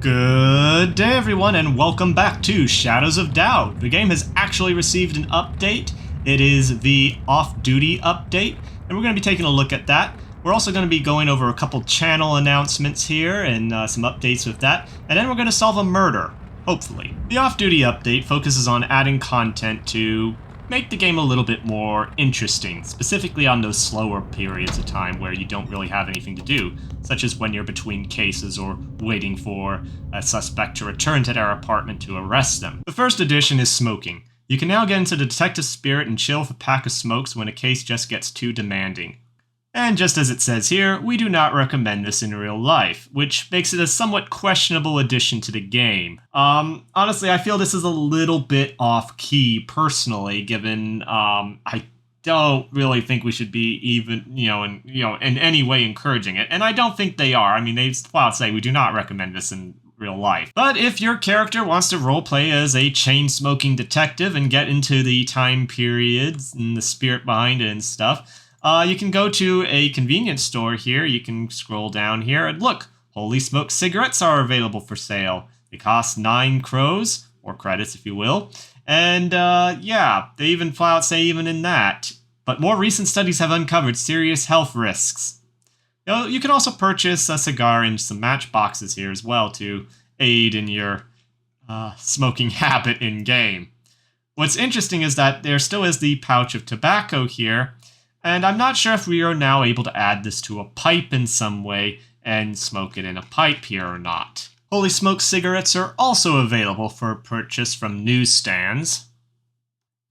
Good day everyone and welcome back to Shadows of Doubt. The game has actually received an update. It is the off-duty update, and we're going to be taking a look at that. We're also going to be going over a couple channel announcements here and some updates with that, and then we're going to solve a murder, hopefully. The off-duty update focuses on adding content to make the game a little bit more interesting, specifically on those slower periods of time where you don't really have anything to do, such as when you're between cases or waiting for a suspect to return to their apartment to arrest them. The first addition is smoking. You can now get into the detective spirit and chill with a pack of smokes when a case just gets too demanding. And just as it says here, we do not recommend this in real life, which makes it a somewhat questionable addition to the game. Honestly, I feel this is a little bit off-key, personally, given, I don't really think we should be even, in any way encouraging it, and I don't think they are. I mean, they flat out say we do not recommend this in real life. But if your character wants to roleplay as a chain-smoking detective and get into the time periods and the spirit behind it and stuff, you can go to a convenience store here. You can scroll down here and look, Holy Smoke cigarettes are available for sale. They cost 9 crows, or credits if you will. And yeah, they even flat out say even in that. But more recent studies have uncovered serious health risks. You can also purchase a cigar and some matchboxes here as well to aid in your smoking habit in-game. What's interesting is that there still is the pouch of tobacco here, and I'm not sure if we are now able to add this to a pipe in some way and smoke it in a pipe here or not. Holy Smoke cigarettes are also available for purchase from newsstands.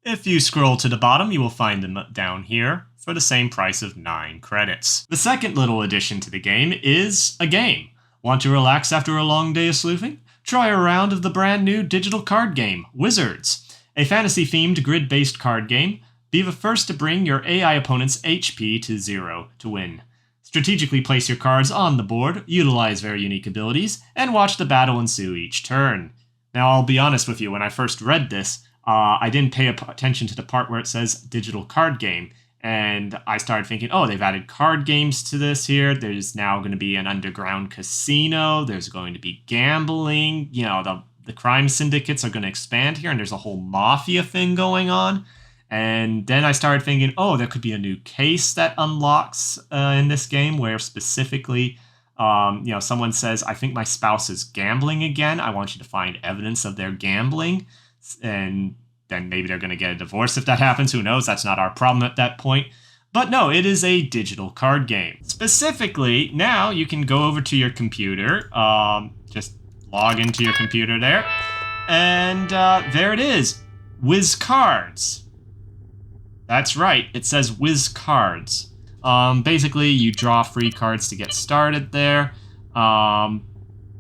If you scroll to the bottom, you will find them down here for the same price of 9 credits. The second little addition to the game is a game. Want to relax after a long day of sleuthing? Try a round of the brand new digital card game, Wizards, a fantasy-themed grid-based card game. Be the first to bring your AI opponent's HP to 0 to win. Strategically place your cards on the board, utilize very unique abilities, and watch the battle ensue each turn. Now, I'll be honest with you, when I first read this, I didn't pay attention to the part where it says digital card game, and I started thinking, oh, they've added card games to this here. There's now going to be an underground casino. There's going to be gambling. The crime syndicates are going to expand here, and there's a whole mafia thing going on. And then I started thinking, oh, there could be a new case that unlocks in this game where specifically, someone says, I think my spouse is gambling again. I want you to find evidence of their gambling. And then maybe they're going to get a divorce if that happens. Who knows? That's not our problem at that point. But no, it is a digital card game. Specifically, now you can go over to your computer, just log into your computer there. And there it is, Wiz Cards. That's right, it says Wiz Cards. Basically, you draw free cards to get started there.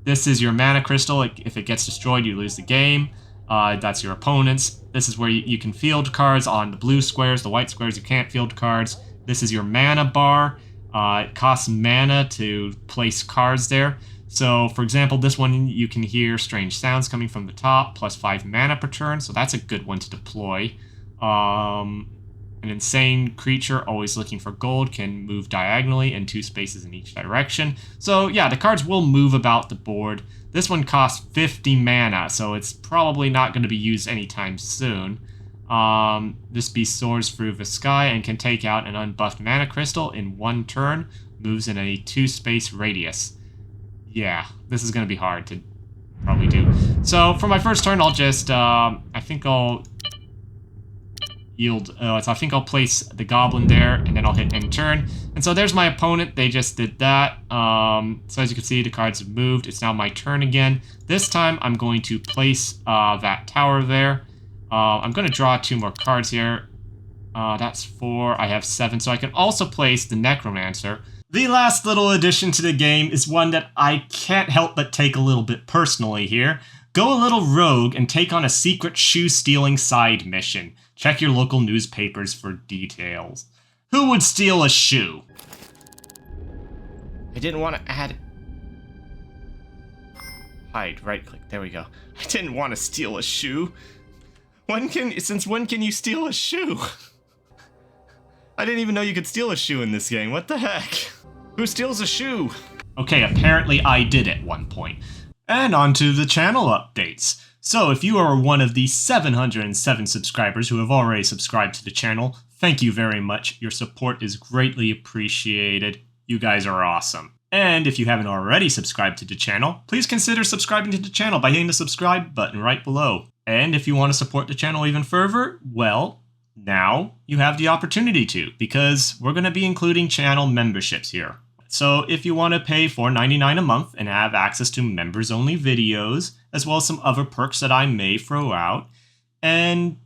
This is your mana crystal. If it gets destroyed, you lose the game. That's your opponent's. This is where you can field cards on the blue squares. The white squares, you can't field cards. This is your mana bar. It costs mana to place cards there. So, for example, this one, you can hear strange sounds coming from the top, plus 5 mana per turn, so that's a good one to deploy. An insane creature always looking for gold can move diagonally in 2 spaces in each direction. So yeah, the cards will move about the board. This one costs 50 mana, so it's probably not going to be used anytime soon. This beast soars through the sky and can take out an unbuffed mana crystal in 1 turn, moves in a 2-space radius. Yeah, this is going to be hard to probably do. So for my first turn, I'll just, I think I'll place the goblin there, and then I'll hit end turn. And so there's my opponent. They just did that. So as you can see, the cards have moved. It's now my turn again. This time, I'm going to place that tower there. I'm going to draw 2 more cards here. That's 4. I have 7. So I can also place the necromancer. The last little addition to the game is one that I can't help but take a little bit personally here. Go a little rogue and take on a secret shoe-stealing side mission. Check your local newspapers for details. Who would steal a shoe? I didn't want to add... Hide, right-click, there we go. I didn't want to steal a shoe. Since when can you steal a shoe? I didn't even know you could steal a shoe in this game, what the heck? Who steals a shoe? Okay, apparently I did at one point. And on to the channel updates. So if you are one of the 707 subscribers who have already subscribed to the channel, thank you very much. Your support is greatly appreciated. You guys are awesome. And if you haven't already subscribed to the channel, please consider subscribing to the channel by hitting the subscribe button right below. And if you want to support the channel even further, well, now you have the opportunity to, because we're going to be including channel memberships here. So if you want to pay $4.99 a month and have access to members-only videos, as well as some other perks that I may throw out, and,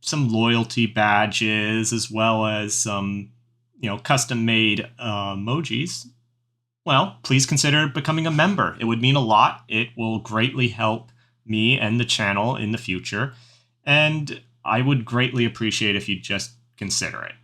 some loyalty badges, as well as some, custom-made emojis, well, please consider becoming a member. It would mean a lot. It will greatly help me and the channel in the future, and I would greatly appreciate if you just consider it.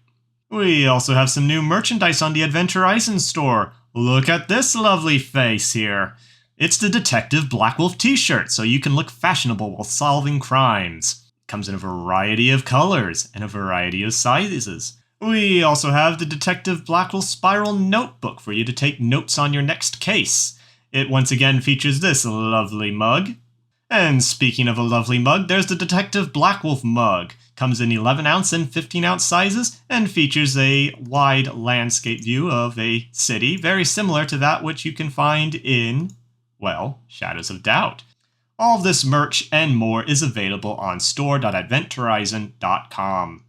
We also have some new merchandise on the Adventure Horizon store. Look at this lovely face here. It's the Detective Black Wolf t-shirt, so you can look fashionable while solving crimes. It comes in a variety of colors and a variety of sizes. We also have the Detective Black Wolf Spiral Notebook for you to take notes on your next case. It once again features this lovely mug. And speaking of a lovely mug, there's the Detective Black Wolf mug. Comes in 11-ounce and 15-ounce sizes and features a wide landscape view of a city, very similar to that which you can find in, well, Shadows of Doubt. All of this merch and more is available on store.adventhorizon.com.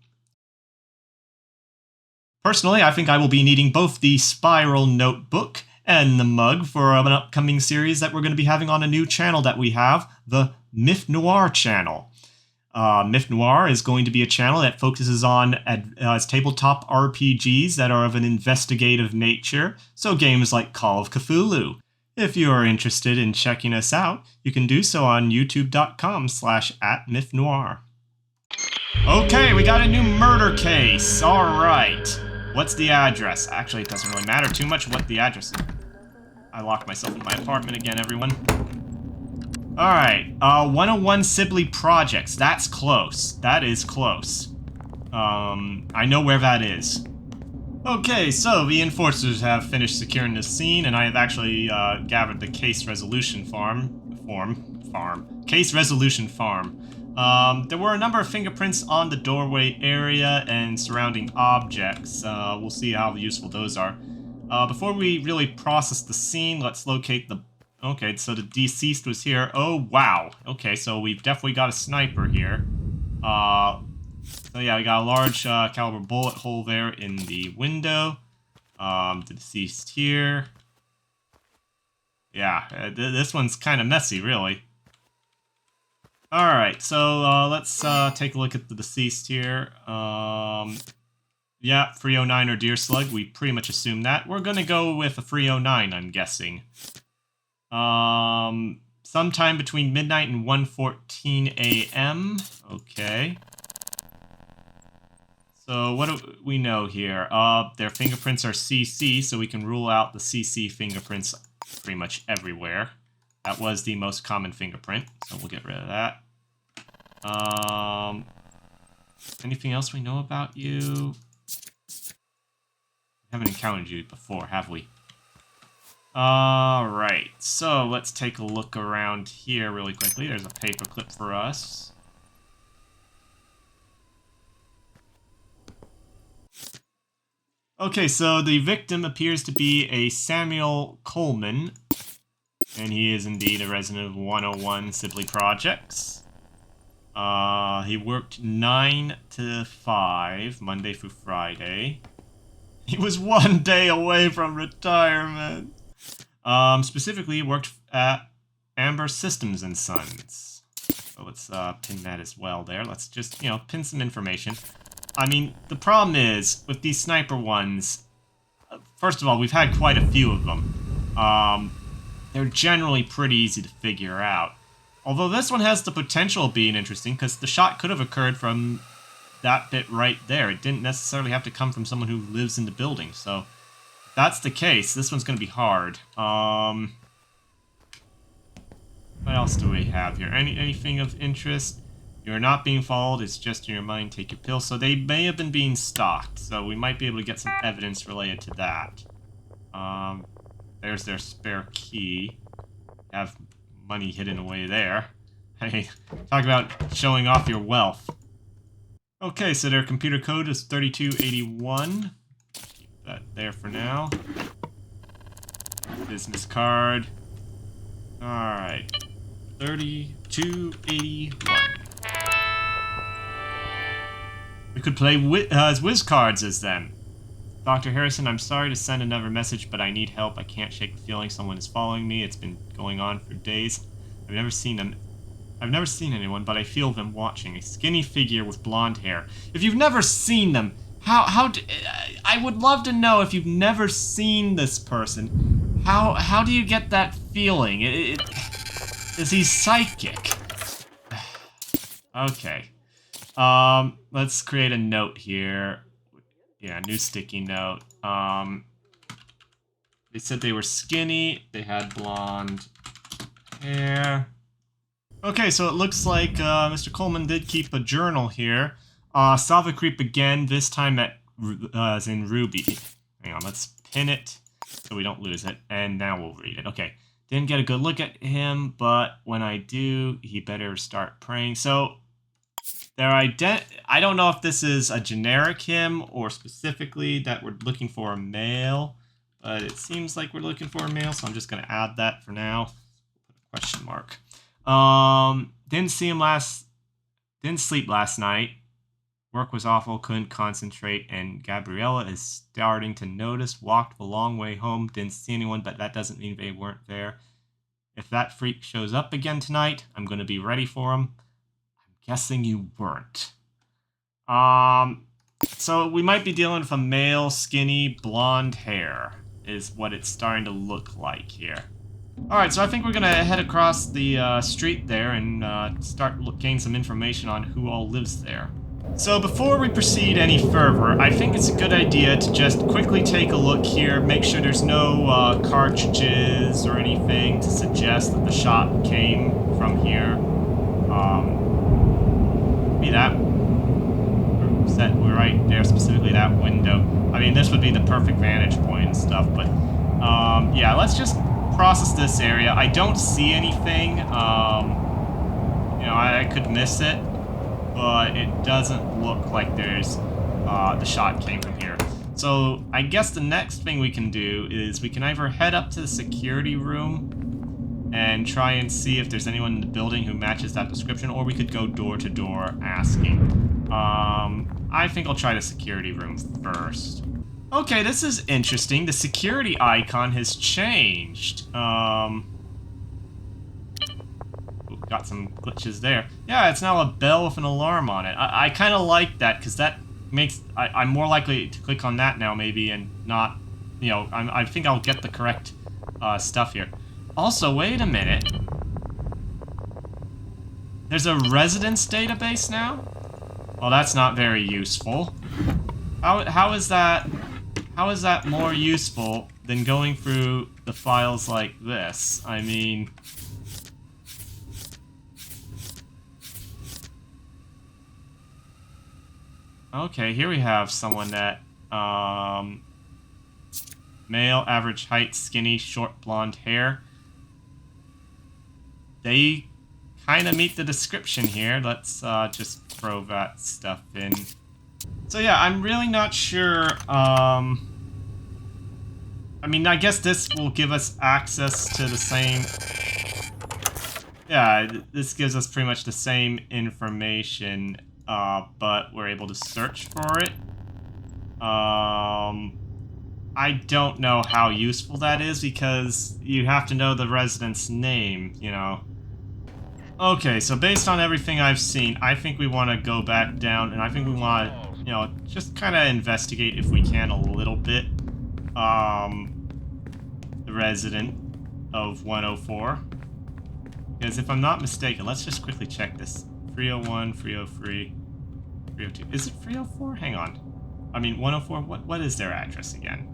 Personally, I think I will be needing both the Spiral Notebook and the mug for an upcoming series that we're going to be having on a new channel that we have, the Myth Noir channel. Myth Noir is going to be a channel that focuses on tabletop RPGs that are of an investigative nature, so games like Call of Cthulhu. If you are interested in checking us out, you can do so on youtube.com/@mythnoir. Okay, we got a new murder case. Alright. What's the address? Actually, it doesn't really matter too much what the address is. I locked myself in my apartment again, everyone. Alright, 101 Sibley Projects. That's close. That is close. I know where that is. Okay, so the enforcers have finished securing the scene, and I have actually gathered the case resolution Case resolution farm. There were a number of fingerprints on the doorway area and surrounding objects. We'll see how useful those are. Before we really process the scene, let's locate the... Okay, so the deceased was here. Oh, wow. Okay, so we've definitely got a sniper here. So yeah, we got a large caliber bullet hole there in the window. The deceased here. Yeah, this one's kind of messy, really. Alright, so let's take a look at the deceased here. Yeah, 309 or Deer Slug, we pretty much assumed that. We're gonna go with a 309, I'm guessing. Sometime between midnight and 1:14 a.m. Okay. So what do we know here? Their fingerprints are CC, so we can rule out the CC fingerprints pretty much everywhere. That was the most common fingerprint, so we'll get rid of that. Anything else we know about you? We haven't encountered you before, have we? Alright, so let's take a look around here really quickly. There's a paperclip for us. Okay, so the victim appears to be a Samuel Coleman, and he is indeed a resident of 101 Sibley Projects. He worked 9 to 5, Monday through Friday. He was 1 day away from retirement. Specifically, he worked at Amber Systems and Sons. So let's pin that as well there. Let's just, pin some information. I mean, the problem is, with these sniper ones, first of all, we've had quite a few of them. They're generally pretty easy to figure out. Although this one has the potential of being interesting, because the shot could have occurred from that bit right there. It didn't necessarily have to come from someone who lives in the building, so if that's the case, this one's going to be hard. What else do we have here? Anything of interest? You're not being followed, it's just in your mind, take your pill. So they may have been being stalked, so we might be able to get some evidence related to that. There's their spare key. Have money hidden away there. Hey, talk about showing off your wealth. Okay, so their computer code is 3281. Keep that there for now. Business card. Alright. 3281. We could play as whiz cards as them. Dr. Harrison, I'm sorry to send another message, but I need help. I can't shake the feeling someone is following me. It's been going on for days. I've never seen anyone, but I feel them watching. A skinny figure with blonde hair. If you've never seen them, I would love to know if you've never seen this person. How do you get that feeling? Is he psychic? Okay. Let's create a note here. Yeah, new sticky note. They said they were skinny, they had blonde hair. Okay, so it looks like Mr. Coleman did keep a journal here. Saw the creep again, this time as in Ruby. Hang on, let's pin it so we don't lose it, and now we'll read it. Okay, didn't get a good look at him, but when I do, he better start praying. So, I don't know if this is a generic him or specifically that we're looking for a male, but it seems like we're looking for a male, so I'm just going to add that for now. Put a question mark. Didn't sleep last night. Work was awful, couldn't concentrate, and Gabriella is starting to notice. Walked a long way home, didn't see anyone, but that doesn't mean they weren't there. If that freak shows up again tonight, I'm going to be ready for him. Guessing you weren't. So we might be dealing with a male, skinny, blonde hair, is what it's starting to look like here. Alright, so I think we're gonna head across the street there and start gaining some information on who all lives there. So before we proceed any further, I think it's a good idea to just quickly take a look here, make sure there's no cartridges or anything to suggest that the shot came from here. Be that set right there, specifically that window. I mean, this would be the perfect vantage point and stuff, but yeah, let's just process this area. I don't see anything. You know, I could miss it, but it doesn't look like there's the shot came from here. So I guess the next thing we can do is we can either head up to the security room and try and see if there's anyone in the building who matches that description, or we could go door to door asking. I think I'll try the security room first. Okay, this is interesting. The security icon has changed. Ooh, got some glitches there. Yeah, it's now a bell with an alarm on it. I kind of like that, because that makes... I'm more likely to click on that now, maybe, and not... You know, I think I'll get the correct stuff here. Also, wait a minute. There's a residence database now? Well, that's not very useful. How is that more useful than going through the files like this? I mean... Okay, here we have someone that, male, average height, skinny, short blonde hair. They kind of meet the description here. Let's just throw that stuff in. So yeah, I'm really not sure. I mean, I guess this will give us access to the same... Yeah, this gives us pretty much the same information, but we're able to search for it. I don't know how useful that is, because you have to know the resident's name, you know. Okay, so based on everything I've seen, I think we want to go back down, and I think we want to, you know, just kind of investigate, if we can, a little bit, the resident of 104. Because if I'm not mistaken, let's just quickly check this. 301, 303, 302. Is it 304? Hang on. I mean, 104, what is their address again?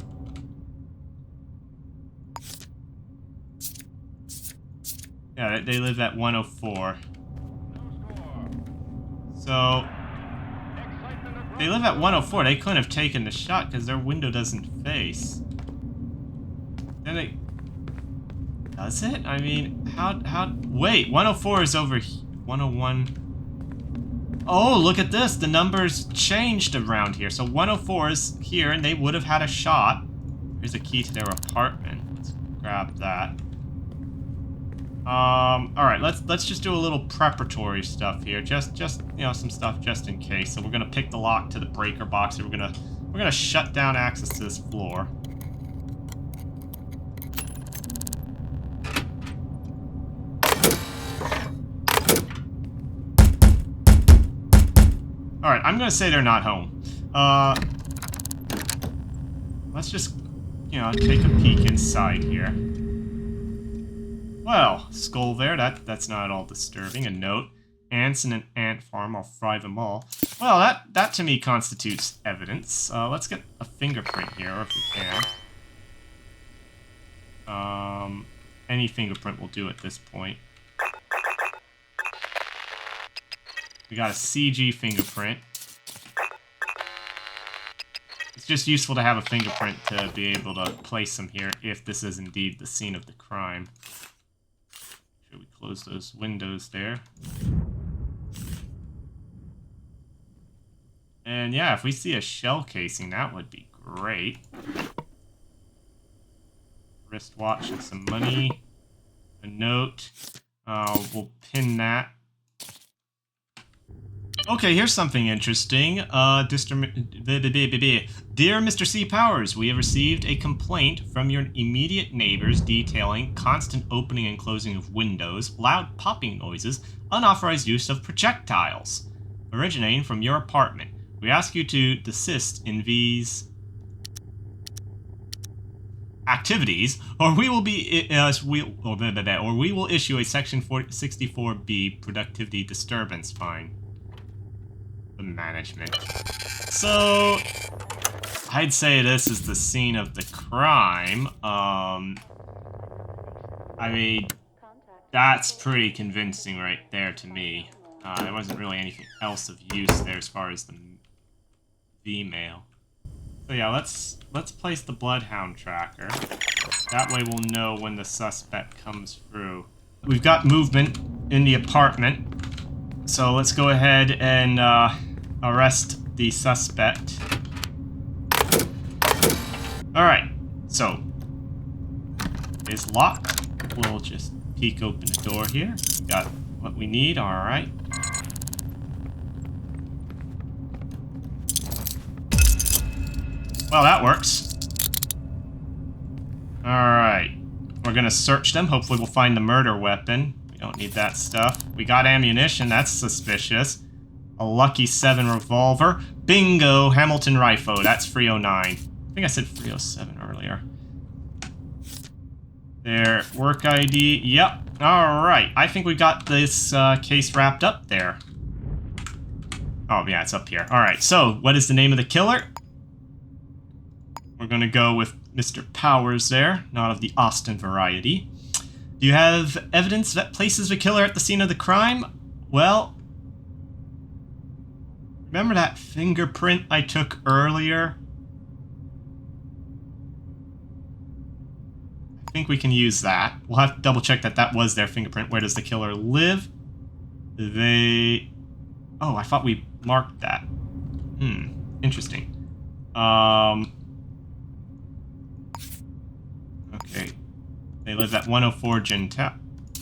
Yeah, they live at 104. So, they live at 104. They couldn't have taken the shot because their window doesn't face. Then Does it? I mean, how... Wait, 104 is over here. 101... Oh, look at this. The numbers changed around here. So 104 is here, and they would have had a shot. Here's a key to their apartment. Let's grab that. Alright, let's just do a little preparatory stuff here. Just you know, some stuff just in case. So we're gonna pick the lock to the breaker box, and we're gonna shut down access to this floor. Alright, I'm gonna say they're not home. Let's just, you know, take a peek inside here. Well, skull there, that's not at all disturbing. A note. Ants in an ant farm, I'll fry them all. Well, that to me constitutes evidence. Let's get a fingerprint here, if we can. Any fingerprint will do at this point. We got a CG fingerprint. It's just useful to have a fingerprint to be able to place them here if this is indeed the scene of the crime. Should we close those windows there? And yeah, if we see a shell casing, that would be great. Wristwatch and some money. A note. We'll pin that. Okay, here's something interesting. Dear Mr. C. Powers, we have received a complaint from your immediate neighbors detailing constant opening and closing of windows, loud popping noises, unauthorized use of projectiles, originating from your apartment. We ask you to desist in these activities, or we will be or we will issue a Section 64B productivity disturbance fine. The management. So, I'd say this is the scene of the crime. I mean, that's pretty convincing right there to me. There wasn't really anything else of use there as far as the V-mail. So yeah, let's place the Bloodhound tracker. That way we'll know when the suspect comes through. We've got movement in the apartment. So let's go ahead and arrest the suspect. Alright, so it's locked. We'll just peek open the door here. Got what we need, alright. Well, that works. Alright. We're gonna search them. Hopefully we'll find the murder weapon. We don't need that stuff. We got ammunition. That's suspicious. A Lucky 7 revolver. Bingo! Hamilton rifle. That's 309. I think I said 307 earlier. Their work ID. Yep. Alright. I think we got this case wrapped up there. Oh, yeah, it's up here. Alright, so what is the name of the killer? We're gonna go with Mr. Powers there, not of the Austin variety. Do you have evidence that places the killer at the scene of the crime? Well, remember that fingerprint I took earlier? I think we can use that. We'll have to double check that that was their fingerprint. Where does the killer live? They... Oh, I thought we marked that. Interesting. Okay. They live at 104 Gentile.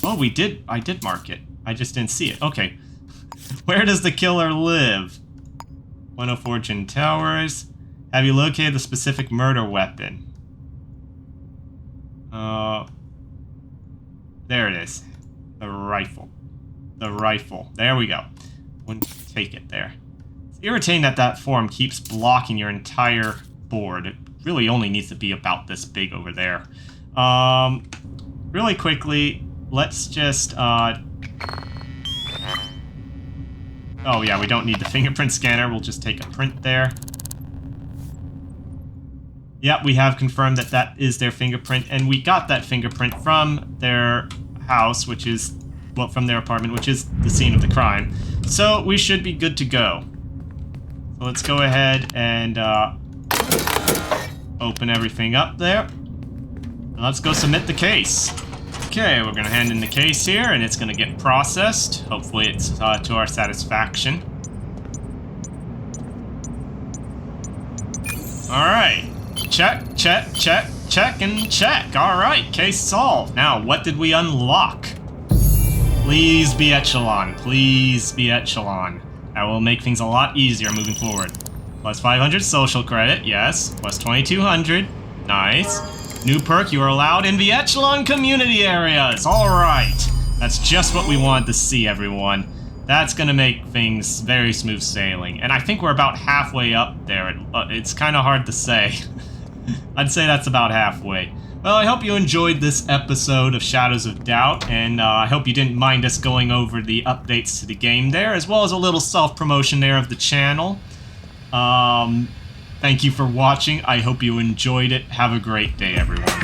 Oh, I did mark it. I just didn't see it. Okay. Where does the killer live? 104 Gin Towers. Have you located the specific murder weapon? There it is. The rifle. The rifle. There we go. Wouldn't take it there. It's irritating that that form keeps blocking your entire board. It really only needs to be about this big over there. Really quickly, let's just, oh yeah, we don't need the fingerprint scanner. We'll just take a print there. Yep, we have confirmed that that is their fingerprint, and we got that fingerprint from their house, which is, well, from their apartment, which is the scene of the crime. So we should be good to go. So let's go ahead and open everything up there. And let's go submit the case. Okay, we're gonna hand in the case here, and it's gonna get processed. Hopefully it's to our satisfaction. Alright. Check, check, check, check, and check. Alright, case solved. Now, what did we unlock? Please be Echelon. Please be Echelon. That will make things a lot easier moving forward. Plus 500 social credit, yes. Plus 2200. Nice. New perk, you are allowed in the Echelon community areas. Alright. That's just what we wanted to see, everyone. That's gonna make things very smooth sailing. And I think we're about halfway up there. It's kind of hard to say. I'd say that's about halfway. Well, I hope you enjoyed this episode of Shadows of Doubt, and I hope you didn't mind us going over the updates to the game there, as well as a little self-promotion there of the channel. Thank you for watching. I hope you enjoyed it. Have a great day, everyone.